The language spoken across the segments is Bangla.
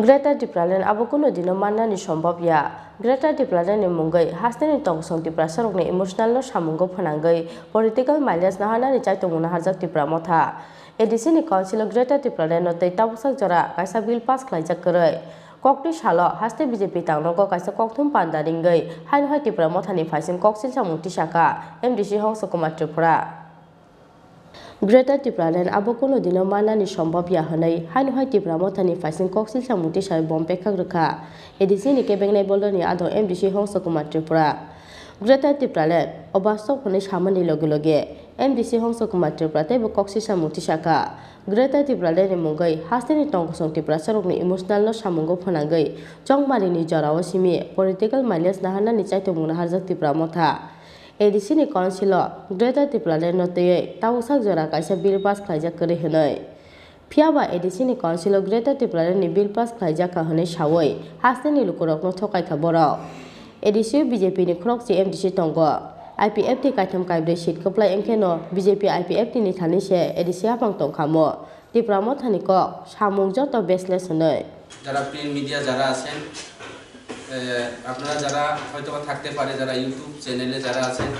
Greta Dipralen abokuno dino manani সম্ভব ya Greta Dipralen ni mungai hasni tongsong Tipra sarok ni emotional no samungo phanangai political mileage na hanani chaitong na harjak Tipra motha edisi ni council Greta Dipralen no tei tabusak jora kaisa bill pass khlaijak korai kokti salo haste BJP tangnogo kaisa kokthum pandaringai hain hai Tipra mothani phaisin koksil samung tisaka MDC Hongso Kumar Tripura Greta Dipralen abokuno dino manani সম্ভব ya hanai hain hai Tipra mothani phaisin koksil samung tisai bompe khagrukha edisi ni kebengnai boldoni ado MDC Hongso Kumar Tripura Greta Dipralen obasok phone samani loge MDC Hongso Kumar Tripura tebo koksil samung tisaka Greta Dipralen ni mungai hasteni tongkosong Tipra sarokni emotional no samungo phanangai chongmari ni jorao simi political mileage nahana ni chaitomungna harjak Tipra motha edisi ni council Greta Dipralen no tei tabusak jora kaisa bill pass khlaijak kori hinai phiaba edisi ni council Greta Dipralen ni bill pass khlaijak ka hinai sawai hasteni lukurok no thokai kha borok edisi BJP ni khorokchi MDC tongo IPFT kaitam kaibre seat koplai engkeno BJP IPFT ni thani se edisi apang tongkhamo Tipra mothani ko samung joto besles hinai যারা প্রিন্ট মিডিয়া যারা আছেন আপনারা যারা হয়তো থাকতে পারে যারা ইউটিউব চ্যানেলে যারা আছেন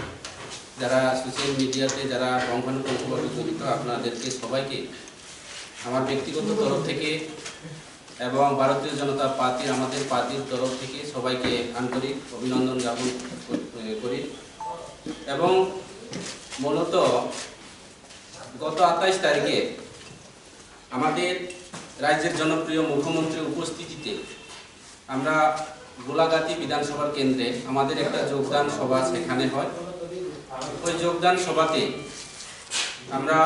যারা সোশ্যাল মিডিয়াতে যারা পুঙ্খানুপুঙ্খভাবে জড়িত আপনাদেরকে সবাইকে আমার ব্যক্তিগত তরফ থেকে এবং ভারতীয় জনতা পার্টি আমাদের পার্টির তরফ থেকে সবাইকে আন্তরিক অভিনন্দন জ্ঞাপন করি এবং মূলত গত 28 তারিখে আমাদের রাজ্যের জনপ্রিয় মুখ্যমন্ত্রীর উপস্থিতিতে আমরা গোলাগাতি বিধানসভার কেন্দ্রে আমাদের একটা যোগদান সভা সেখানে হয় ওই যোগদান সভাতে আমরা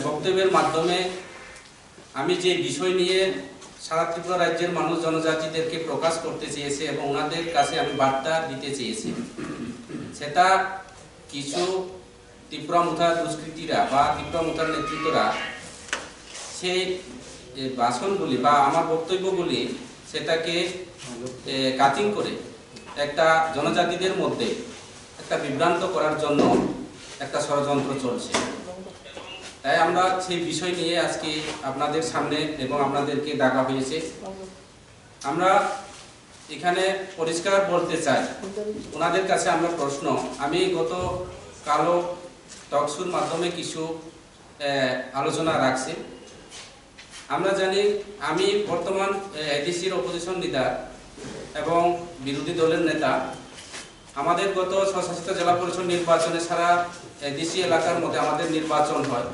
বক্তব্যের মাধ্যমে আমি যে বিষয় নিয়ে সারা ত্রিপুরা রাজ্যের মানুষ জনজাতিদেরকে প্রকাশ করতে চেয়েছে এবং ওনাদের কাছে আমি বার্তা দিতে চেয়েছি সেটা কিছু ত্রিপুরা মুথা দুষ্কৃতীরা বা ত্রিপুরা মুথার নেতৃত্বরা সেই ভাষণগুলি বা আমার বক্তব্যগুলি সেটাকে কাটিং করে একটা জনজাতিদের মধ্যে একটা বিভ্রান্ত করার জন্য একটা ষড়যন্ত্র চলছে তাই আমরা সেই বিষয় নিয়ে আজকে আপনাদের সামনে এবং আপনাদেরকে ডাকা হয়েছে আমরা এখানে পরিষ্কার বলতে চাই ওনাদের কাছে আমরা প্রশ্ন আমি গত কালো টকশোর মাধ্যমে কিছু আলোচনা রাখছি আমরা জানি আমি বর্তমান এডিসির অপোজিশন লিডার এবং বিরোধী দলের নেতা আমাদের গত স্বশাসিত জেলা পরিষদ নির্বাচনে সারা এডিসি এলাকার মধ্যে আমাদের নির্বাচন হয়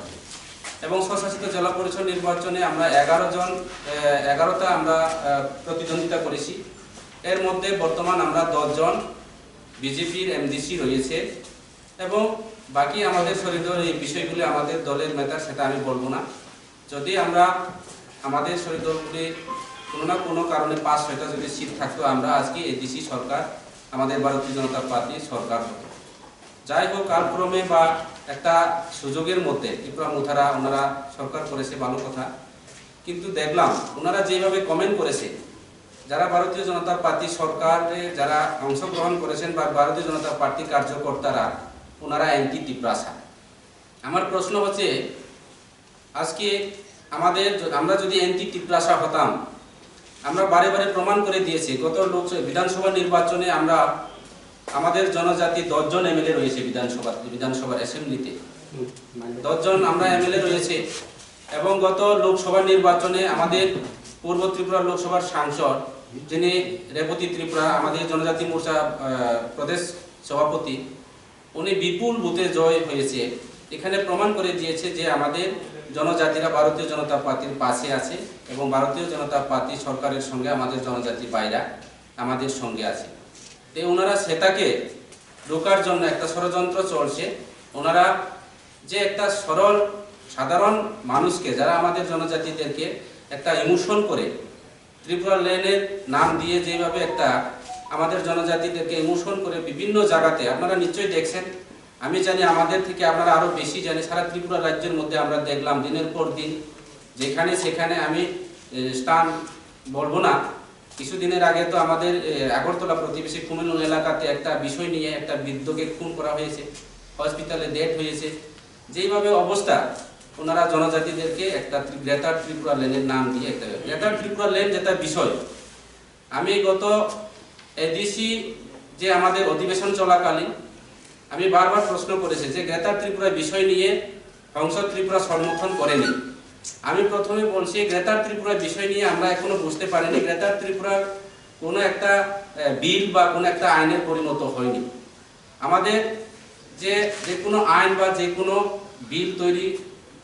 এবং স্বশাসিত জেলা পরিষদ নির্বাচনে আমরা 11টা আমরা প্রতিদ্বন্দ্বিতা করেছি এর মধ্যে বর্তমান আমরা 10 জন বিজেপির এমডিসি রয়েছে এবং বাকি আমাদের শরীরের এই বিষয়গুলি আমাদের দলের নেতা সেটা আমি বলবো না যদি আমরা আমাদের শরীরগুলি কোনো না কোনো কারণে 5-6টা যদি সিট থাকতো আমরা আজকে এডিসি সরকার আমাদের ভারতীয় জনতা পার্টির সরকার হতো যাই হোক কালক্রমে বা একটা সুযোগের মধ্যে ত্রিপুরা মুথারা ওনারা সরকার করেছে ভালো কথা কিন্তু দেখলাম ওনারা যেভাবে কমেন্ট করেছে যারা ভারতীয় জনতা পার্টি সরকারে যারা অংশগ্রহণ করেছেন বা ভারতীয় জনতা পার্টি কার্যকর্তারা ওনারা অ্যান্টি ত্রিপুরাসা আমার প্রশ্ন হচ্ছে আজকে আমরা যদি অ্যান্টি ত্রিপুরাসা হতাম আমরা বারে বারে প্রমাণ করে দিয়েছি গত বিধানসভা নির্বাচনে আমরা আমাদের জনজাতি 10 জন এমএলএ রয়েছে বিধানসভার অ্যাসেম্বলিতে 10 জন আমরা এমএলএ রয়েছে এবং গত লোকসভা নির্বাচনে আমাদের পূর্ব ত্রিপুরা লোকসভার সাংসদ যিনি রেবতী ত্রিপুরা আমাদের জনজাতি মোর্চা প্রদেশ সভাপতি উনি বিপুল বুথে জয় হয়েছে এখানে প্রমাণ করে দিয়েছে যে আমাদের জনজাতিরা ভারতীয় জনতা পার্টির পাশে আছে এবং ভারতীয় জনতা পার্টি সরকারের সঙ্গে আমাদের জনজাতি ভাইরা আমাদের সঙ্গে আছে তো ওনারা সেটাকে রোকার জন্য একটা ষড়যন্ত্র চলছে ওনারা যে একটা সরল সাধারণ মানুষকে যারা আমাদের জনজাতিদেরকে একটা ইমোশন করে ত্রিপুরা লেনের নাম দিয়ে যেভাবে একটা আমাদের জনজাতিদেরকে ইমোশন করে বিভিন্ন জায়গাতে আপনারা নিশ্চয়ই দেখছেন আমি জানি আমাদের থেকে আপনারা আরো বেশি জানেন সারা ত্রিপুরা রাজ্যের মধ্যে আমরা দেখলাম দিনের পর দিন যেখানে সেখানে আমি স্থান বলবো না কিছুদিনের আগে তো আমাদের আগরতলা প্রতিবেশী কুমিল্লা এলাকাতে একটা বিষয় নিয়ে একটা বৃদ্ধকে খুন করা হয়েছে হসপিটালে ডেথ হয়েছে যেইভাবে অবস্থা ওনারা জনজাতিদেরকে একটা গ্রেটার ত্রিপুরা লেনের নাম দিয়ে একটা গ্রেটার ত্রিপুরা লেন যেটা বিষয়, আমি গত এডিসি যে আমাদের অধিবেশন চলাকালীন আমি বারবার প্রশ্ন করেছি যে গ্রেটার ত্রিপুরা বিষয় নিয়ে সংসদ ত্রিপুরা সমর্থন করেনি। আমি প্রথমে বলছি গ্রেটার ত্রিপুরা বিষয় নিয়ে আমরা এখনো বুঝতে পারিনি গ্রেটার ত্রিপুরার কোনো একটা বিল বা কোনো একটা আইনের পরিণত হয়নি। আমাদের যে কোনো আইন বা যে কোনো বিল তৈরি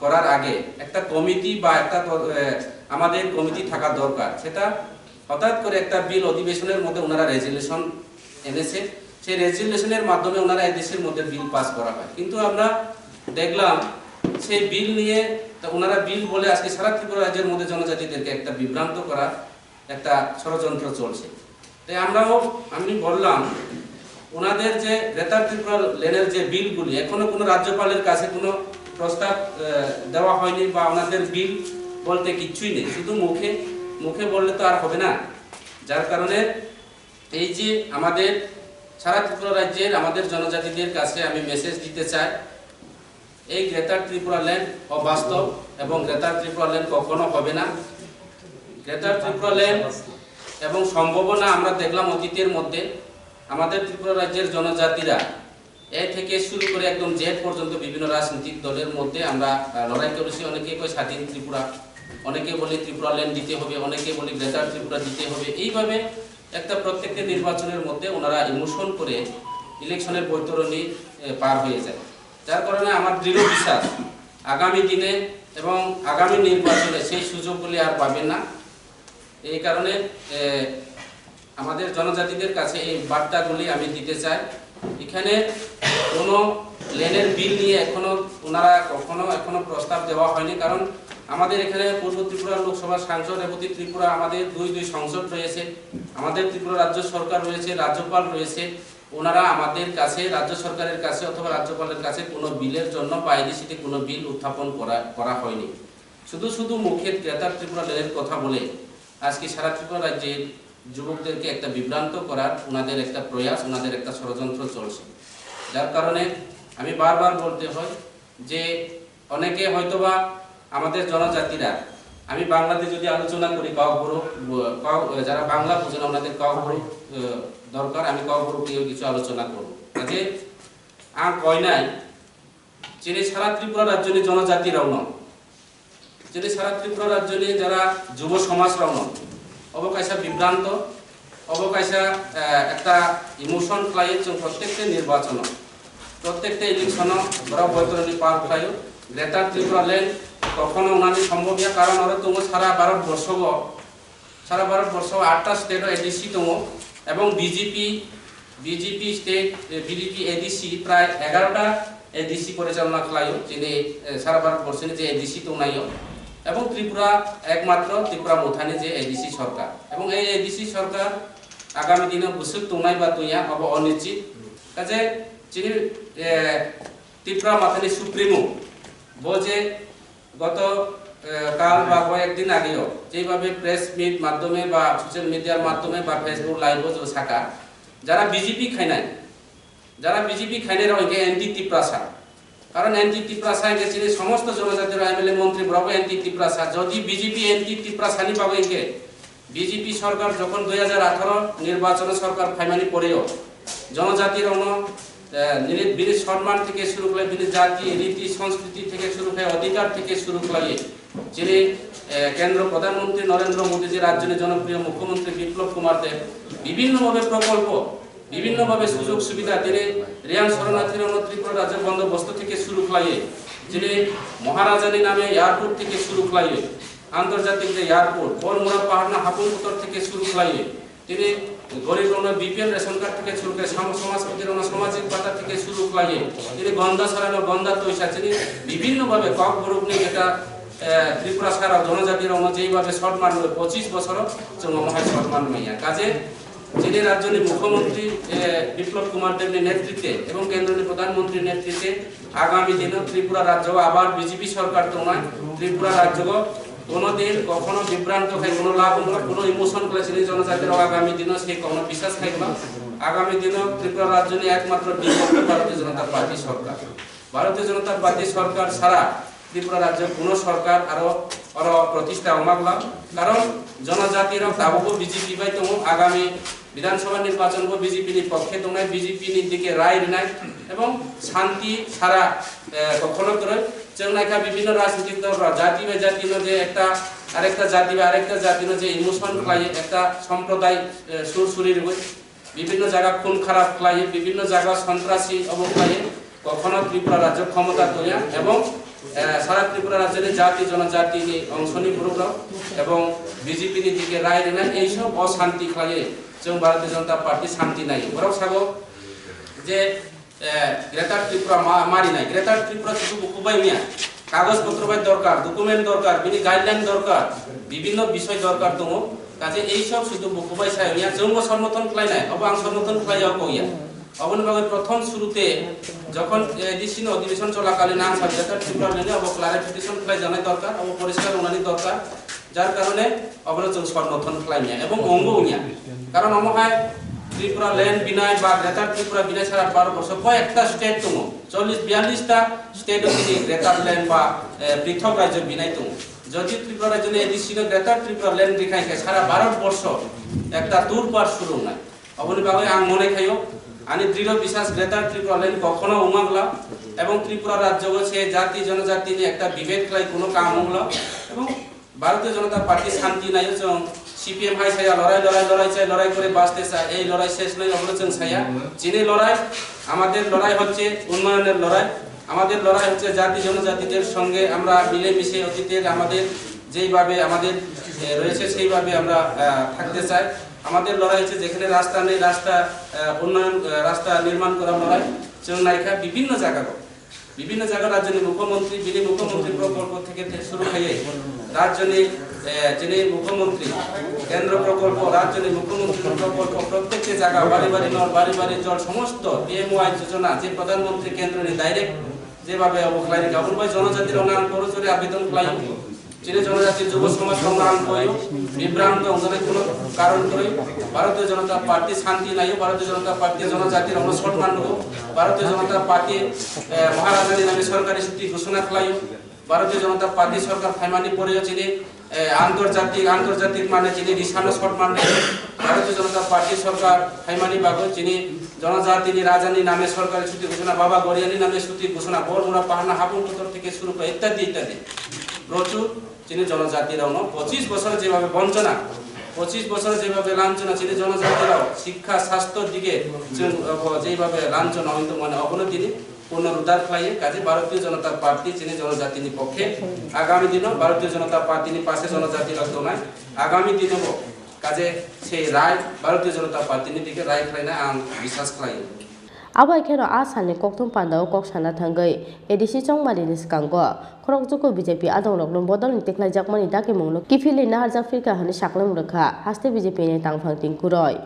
করার আগে একটা কমিটি বা একটা আমাদের কমিটি থাকা দরকার। সেটা হঠাৎ করে একটা বিল অধিবেশনের মধ্যে ওনারা রেজুলেশন এনেছে, সেই রেজুলেশনের মাধ্যমে ওনারা এই দেশের মধ্যে বিল পাস করা হয়। কিন্তু আমরা দেখলাম সেই বিল নিয়ে ওনারা বিল বলে আজকে সারা ত্রিপুরা রাজ্যের মধ্যে জনজাতিদেরকে একটা বিভ্রান্ত করা একটা ষড়যন্ত্র চলছে। তাই আমি বললাম ওনাদের যে গ্রেটার ত্রিপুরা লেনের যে বিলগুলি এখনো কোনো রাজ্যপালের কাছে কোনো প্রস্তাব দেওয়া হয়নি বা ওনাদের বিল বলতে কিচ্ছুই নেই, শুধু মুখে বললে তো আর হবে না। যার কারণে এই যে আমাদের সারা ত্রিপুরা রাজ্যের আমাদের জনজাতিদের কাছে আমি মেসেজ দিতে চাই, এই গ্রেটার ত্রিপুরা ল্যান্ড অবাস্তব এবং গ্রেটার ত্রিপুরা ল্যান্ড কখনো হবে না। গ্রেটার ত্রিপুরা ল্যান্ড এবং সম্ভাবনা আমরা দেখলাম অতীতের মধ্যে আমাদের ত্রিপুরা রাজ্যের জনজাতিরা এ থেকে শুরু করে একদম জেড পর্যন্ত বিভিন্ন রাজনৈতিক দলের মধ্যে আমরা লড়াই করেছি। অনেকে কয় স্বাধীন ত্রিপুরা, অনেকে বলে ত্রিপুরা ল্যান্ড দিতে হবে, অনেকে বলে গ্রেটার ত্রিপুরা দিতে হবে। এইভাবে একটা প্রত্যেকটা নির্বাচনের মধ্যে ওনারা ইমোশন করে ইলেকশনের বৈতরণী পার হয়ে যায়। যার কারণে আমার দৃঢ় বিশ্বাস আগামী দিনে এবং আগামী নির্বাচনে সেই সুযোগগুলি আর পাবেন না। এই কারণে আমাদের জনজাতিদের কাছে এই বার্তাগুলি আমি দিতে চাই। এখানে কোনো লেনের বিল নিয়ে এখনো প্রস্তাব দেওয়া হয়নি, কারণ আমাদের এখানে পূর্ব ত্রিপুরা লোকসভার সাংসদ রেবতী ত্রিপুরা আমাদের দুই সংসদ রয়েছে, আমাদের ত্রিপুরা রাজ্য সরকার রয়েছে, রাজ্যপাল রয়েছে। ওনারা আমাদের কাছে রাজ্য সরকারের কাছে অথবা রাজ্যপালের কাছে কোনো বিলের জন্য বা এডিসিতে কোনো বিল উত্থাপন করা হয়নি। শুধু মুখে গ্রেটার ত্রিপুরা লেনের কথা বলে আজকে সারা ত্রিপুরা রাজ্যের যুবকদেরকে একটা বিভ্রান্ত করার ওনাদের একটা প্রয়াস, ওনাদের একটা ষড়যন্ত্র চলছে। যার কারণে আমি বারবার বলতে হয় যে অনেকে হয়তোবা আমাদের জনজাতিরা, আমি বাংলাতে যদি আলোচনা করি যারা বাংলা বুঝে না ওনাদের দরকার, আমি কাউবরুকেও কিছু আলোচনা করব। কাজে আর কয় নাই যিনি সারা ত্রিপুরা রাজ্য নিয়ে জনজাতিরাও নন, যিনি সারা ত্রিপুরা রাজ্য নিয়ে যারা যুব সমাজরাও নন, অবকাশা বিভ্রান্ত অবকাশা একটা ইমোশন ক্লাইয়ে প্রত্যেকটা নির্বাচন প্রত্যেকটা ইলেকশন বড় বৈতরণী পার ক্লাইও গ্রেটার ত্রিপুরা লেন কখনো ওনাদের সম্ভব না। কারণ ওরা তুমি সারা ভারতবর্ষ 8টা স্টেট এডিসি তুমি এবং বিজেপি স্টেট বিজেপি এডিসি প্রায় 11টা এডিসি পরিচালনা ক্লাইও, যিনি সারা ভারতবর্ষে যে এডিসি তো নাইও, এবং ত্রিপুরা একমাত্র ত্রিপুরা মোথানি যে এডিসি সরকার। এবং এই এডিসি সরকার আগামী দিনে বুসুক তুনাই বা তুইয়া হব অনিশ্চিত। কাজে যিনি ত্রিপুরা মাথানি সুপ্রিমো যে গত কাল বা কয়েকদিন আগেও যেভাবে প্রেস মিট মাধ্যমে বা সোশ্যাল মিডিয়ার মাধ্যমে বা ফেসবুক লাইভও থাকা যারা বিজেপি খাইনাই রয়েছে এন্টি ত্রিপ্রাসা, কারণ এন্টি ত্রিপ্রাসা গেছে সমস্ত জনজাতির এমএলএ মন্ত্রী বরাবর এন্টি ত্রিপ্রাসা। যদি বিজেপি এন্টি ত্রিপ্রাসা নি পাবে বিজেপি সরকার যখন 2018 নির্বাচনে সরকার ফাইমানি পড়েও জনজাতির বিনি সম্মান থেকে শুরু করে বিনি জাতি রীতি সংস্কৃতি থেকে শুরু করে অধিকার থেকে শুরু করে যিনি কেন্দ্র প্রধানমন্ত্রী নরেন্দ্র মোদী যে রাজ্যের জনপ্রিয় মুখ্যমন্ত্রী বিপ্লব কুমার দেব বিভিন্নভাবে প্রকল্প বিভিন্নভাবে সুযোগ সুবিধা তিনি রিয়াং শরণার্থীর ত্রিপুরা রাজ্যের বন্দোবস্ত থেকে শুরু করে যিনি মহারাজানী নামে এয়ারপোর্ট থেকে শুরু করে আন্তর্জাতিক যে এয়ারপোর্ট বনমুড়া পাহাড়না হাপুর থেকে শুরু করে তিনি গরিব বিপিএল রেশন কার্ড থেকে শুরু করে সমাজপতির সামাজিক ভাতা থেকে শুরু করে তিনি গন্ধা সরানো গন্ধা তৈসা তিনি বিভিন্নভাবে কক গ্রুপ নিয়ে যেটা ত্রিপুরা সারা জনজাতির যেইভাবে সম্মান 25 বছর মহায় সম্মান মাইয়া। কাজে যিনি রাজ্যের মুখ্যমন্ত্রী বিপ্লব কুমার দেবের নেতৃত্বে এবং কেন্দ্রীয় প্রধানমন্ত্রীর নেতৃত্বে আগামী দিনে ত্রিপুরা রাজ্য আবার বিজেপি সরকার তো নয়, ত্রিপুরা রাজ্য কোনোদিন কখনো বিভ্রান্ত খাই কোনো লাভ কোনো ইমোশন করে যিনি জনজাতির আগামী দিনও সেই কোনো বিশ্বাস খাইব না। আগামী দিনও ত্রিপুরা রাজ্য নিয়ে একমাত্র বিজেপি ভারতীয় জনতা পার্টি সরকার। ভারতীয় জনতা পার্টি সরকার ছাড়া ত্রিপুরা রাজ্যের কোনো সরকার আরো প্রতিষ্ঠা অমাগলা কারণ জনজাতির দাবো বিজেপি বাই দङ আগামী বিধানসভা নির্বাচন বিজেপি नि পক্ষে দङ বিজেপি नि দিকে রায় নাই এবং শান্তি সারা কখনো করে जों नायखा বিভিন্ন রাজনৈতিক দল জাতি বা জাতি যে একটা আরেকটা জাতি বা আরেকটা জাতি যে ইমোশন খায় একটা সম্প্রদায় সুরসুরির বিভিন্ন জায়গা খুন খারাপ খায় বিভিন্ন জায়গা সন্ত্রাসী অবস্থায় কখনো ত্রিপুরা রাজ্য ক্ষমতা তোলা এবং সারা ত্রিপুরা রাজ্যের জাতি জনজাতি অংশনি পুরোগ্রাম এবং বিজেপি দিকে রায় নেয় এইসব অশান্তি খায় जों भारतीय जनता पार्टी शांति নাই বরং সাগো যে গ্রেটার ত্রিপুরা মারি নাই গ্রেটার ত্রিপুরা কিছু বুকুবাই মিয়া কাগজপত্র বাই দরকার ডকুমেন্ট দরকার বিনি গাইডলাইন দরকার বিভিন্ন বিষয় দরকার দङ কাজে এই সব শুধু বুকুবাই সাইমিয়া जोंबो সমর্থন খাই নাই অব আং সমর্থন খাইয়া কইয়া অবনি বাগে প্রথম শুরুতে যখন এডিসিন অধিবেশন চলাকালীন আং গ্রেটার ত্রিপুরা লেনে অব ক্লারিফিকেশন খাই জানাই দরকার অব পরিষ্কার উনানি দরকার যার কারণে অবনে जों সমর্থন খাইমিয়া এবং অঙ্গমিয়া কারণ আমহায় ত্রিপুরা ল্যান্ড বিনায় বা গ্রেটার ত্রিপুরা বিনায় ছাড়া 12 বছর কয়েকটা স্টেট দङ 40-42টা স্টেট আছে গ্রেটার ল্যান্ড বা পৃথক রাজ্য বিনায় দङ যদি ত্রিপুরা রাজ্যে এডিসি গ্রেটার ত্রিপুরা ল্যান্ড দেখাইকে সারা 12 বর্ষ একটা দূরপার শুরু নাই অবনি বাগে আং মনে খাইও আনি দৃঢ় বিশ্বাস গ্রেটার ত্রিপুরা ল্যান্ড কখনো উমাগলা এবং ত্রিপুরা রাজ্য সে জাতি জনজাতি নিয়ে একটা বিভেদ খাই কোনো কাম হলো এবং ভারতীয় জনতা পার্টি শান্তি নাই जों সিপিএম হাই ছায়া লড়াই করে বাঁচতে চায় এই লড়াই শেষ নয় অবলো जों ছায়া চিনি লড়াই আমাদের লড়াই হচ্ছে উন্নয়নের লড়াই আমাদের লড়াই হচ্ছে জাতি জনজাতিদের সঙ্গে আমরা মিলে মিশে অতীতের আমাদের যেইভাবে আমাদের রয়েছে সেইভাবে আমরা থাকতে চাই আমাদের লড়াই হচ্ছে যেখানে রাস্তা নেই রাস্তা উন্নয়ন রাস্তা নির্মাণ করার লড়াই जों নাইখা বিভিন্ন জায়গা রাজ্যের মুখ্যমন্ত্রী যিনি মুখ্যমন্ত্রী প্রকল্প থেকে শুরু হয়ে রাজ্যের যিনি মুখ্যমন্ত্রী কেন্দ্র প্রকল্প রাজ্যের মুখ্যমন্ত্রী প্রকল্প প্রত্যেকটি জায়গা বাড়ি বাড়ি নল বাড়ি বাড়ি জল সমস্ত পিএমওয়াই যোজনা যে প্রধানমন্ত্রী কেন্দ্র ডাইরেক্ট যেভাবে অবখলাই গাবন ভাই জনজাতির উন্নয়ন করজরে আবেদন খাই যিনি জনজাতির যুব সমাজ সংগ্রাম করি বিভ্রান্ত অংশনে কোনো কারণ করে ভারতীয় জনতা পার্টি শান্তি নাই ভারতীয় জনতা পার্টি জনজাতির অনুসম্মান ভারতীয় জনতা পার্টি মহারাজানি নামে সরকারি ছুটি ঘোষণা খাই ভারতীয় জনতা পার্টি সরকার ফাইমানি পড়ে যিনি আন্তর্জাতিক মানে যিনি রিসানো সম্মান ভারতীয় জনতা পার্টি সরকার ফাইমানি বাগো যিনি জনজাতিনি রাজানি নামে সরকারি ছুটি ঘোষণা বাবা গরিয়ানি নামে ছুটি ঘোষণা বড়মুড়া পাহাড়া হাবুন্তর থেকে শুরু করে ইত্যাদি ইত্যাদি প্রচুর যিনি জনজাতিরাও 25 বছর যেভাবে বঞ্চনা 25 বছর যেভাবে লাঞ্ছনা যিনি জনজাতিরাও শিক্ষা স্বাস্থ্যের দিকে যেভাবে লাঞ্ছনা হইতো মানে অবনতিনি পুনরুদ্ধার খাইয়ে কাজে ভারতীয় জনতা পার্টি যিনি জনজাতিনি পক্ষে আগামী দিনও ভারতীয় জনতা পার্টিনি পাশে জনজাতির নাই আগামী দিনও কাজে সেই রায় ভারতীয় জনতা পার্টিনি দিকে রায় খাইনা আং বিশ্বাস খাই Aba kero asani koktung pandao kok sana thangai edisi chongmali ni skanggo khorok joko BJP adong nok nom bodol ni teklai jakmani dake mungno kifili na harjak firka hani saklem rakha haste BJP ni tangphang tingkuroi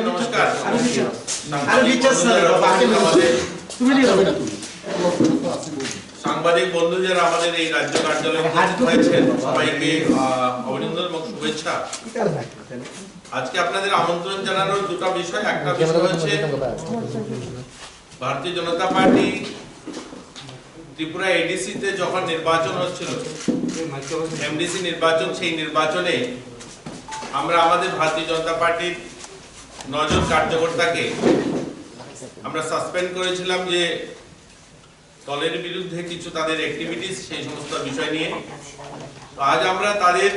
নমস্কার আমি সাংবাদিক বন্ধু যারা আমাদের এই রাজ্য কার্যালয়ে উপস্থিত হয়েছেন সবাইকে অভিনন্দন এবং শুভেচ্ছা আজকে আপনাদের আমন্ত্রণ জানানোর দুটো বিষয় একটা বিষয় হচ্ছে ভারতীয় জনতা পার্টি ত্রিপুরা এডিসি তে যখন নির্বাচন হচ্ছিল এমডিসি নির্বাচন সেই নির্বাচনে আমরা আমাদের ভারতীয় জনতা পার্টির 9 জন কার্যকর্তাকে আমরা সাসপেন্ড করেছিলাম যে দলের বিরুদ্ধে কিছু তাদের অ্যাক্টিভিটিস সেই সমস্ত বিষয় নিয়ে আজ আমরা তাদের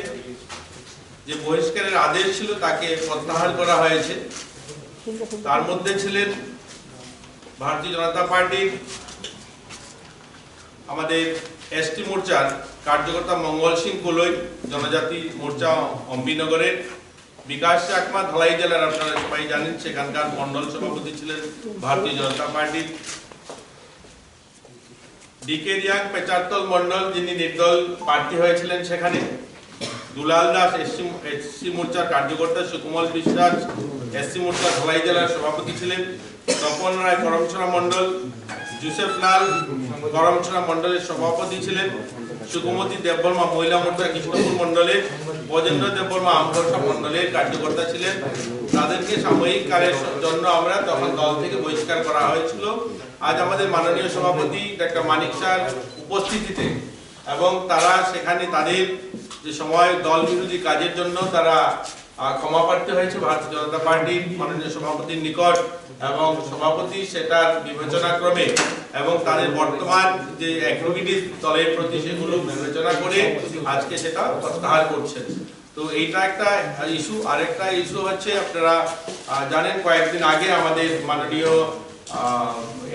যে বহিষ্কারের আদেশ ছিল তাকে প্রত্যাহার করা হয়েছে তার মধ্যে ছিলেন ভারতীয় জনতা পার্টির আমাদের এসটি মোর্চার কার্যকর্তা মঙ্গল সিং কোলই জনজাতি মোর্চা অম্বিনগরের বিকাশ চাকমা ধলাই জেলার আপনারা সবাই জানেন সেখানকার মন্ডল সভাপতি ছিলেন ভারতীয় জনতা পার্টির ডিকে রিয়াং পেচারতল মন্ডল যিনি নির্দল প্রার্থী হয়েছিলেন সেখানে দুলাল দাস এসসি মোর্চার কার্যকর্তা সুকুমল বিশ্বাস এসসি মোর্চা ধলাই জেলার সভাপতি ছিলেন তপন রায় করমছড়া মন্ডল জোসেফ লাল করমছড়া মন্ডলের সভাপতি ছিলেন সুকুমতি দেববর্মা মহিলা মোর্চা কৃষ্ণপুর মন্ডলের বজেন্দ্র দেববর্মা আমবর্ষা মন্ডলের কার্যকর্তা ছিলেন তাদেরকে সাময়িক কালের জন্য আমরা তখন দল থেকে বহিষ্কার করা হয়েছিল আজ আমাদের মাননীয় সভাপতি ডক্টর মানিক শাহর উপস্থিতিতে এবং তারা সেখানে তাদের যে সময় দল বিরোধী কাজের জন্য তারা ক্ষমা প্রার্থী হয়েছে ভারতীয় জনতা পার্টির মাননীয় সভাপতির নিকট এবং সভাপতি সেটার বিবেচনাক্রমে এবং তাদের বর্তমান যে অ্যাক্টিভিটিস দলের প্রতি সেগুলো বিবেচনা করে আজকে সেটা প্রত্যাহার করছেন। তো এইটা একটা ইস্যু। আরেকটা ইস্যু হচ্ছে আপনারা জানেন কয়েকদিন আগে আমাদের মাননীয়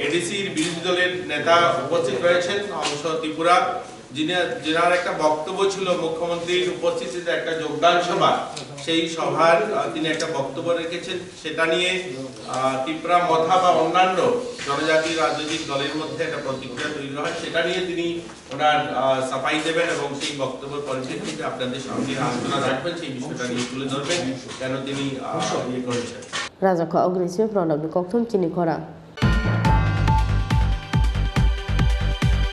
এডিসির বিরোধী দলের নেতা উপস্থিত রয়েছেন অংশ ত্রিপুরা, যিনার একটা বক্তব্য ছিল মুখ্যমন্ত্রীর উপস্থিতিতে একটা যোগদান সভা, সেই সভার তিনি একটা বক্তব্য রেখেছেন। সেটা নিয়ে ত্রিপুরা মথা বা অন্যান্য জনজাতি রাজনৈতিক দলের মধ্যে একটা প্রতিক্রিয়া তৈরি হয়, সেটা নিয়ে তিনি ওনার সাফাই দেবেন এবং সেই বক্তব্যের পরিপ্রেক্ষিতে আপনাদের সামনে আলোচনা রাখবেন, সেই বিষয়টা নিয়ে তুলে ধরবেন কেন তিনি ইয়ে করেছেন। রাজাখা অগ্নিসে প্রণব কক্থম চিনি খরা